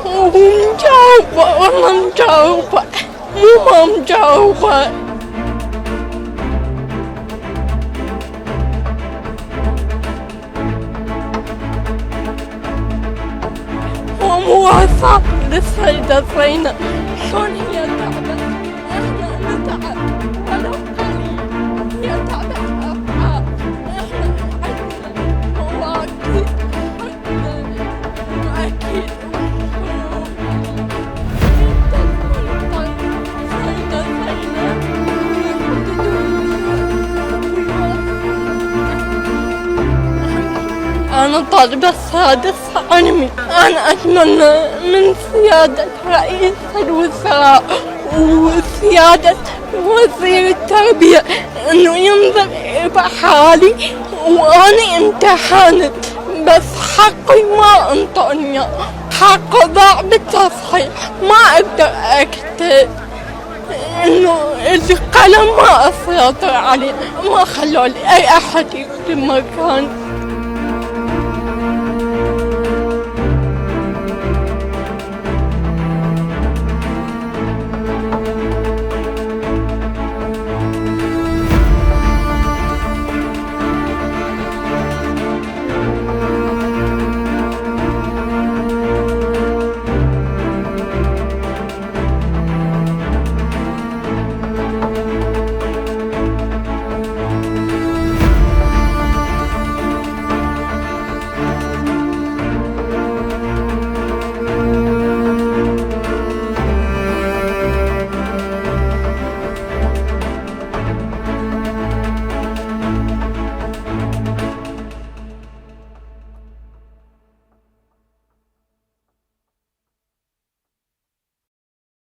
ومجاوبة والله مجاوبة، مو ما مجاوبة. ومواصاة للسيدة زينب شلون هي تعبت، احنا نتعب ولو قليل، هي تعبت أضعاف، احنا عندنا مواقف، عندنا أكيد السيدة زينب أنا طالبة سادس علمي. أنا أتمنى من سيادة رئيس الوزراء وسيادة وزير التربية إنه ينظر بحالي، وأنا امتحنت بس حقي ما انطوني، حقه ضاع بالتصحيح، ما أقدر أكتب، إنه القلم ما أسيطر عليه، ما خلوا لي أي أحد يكتب مكان.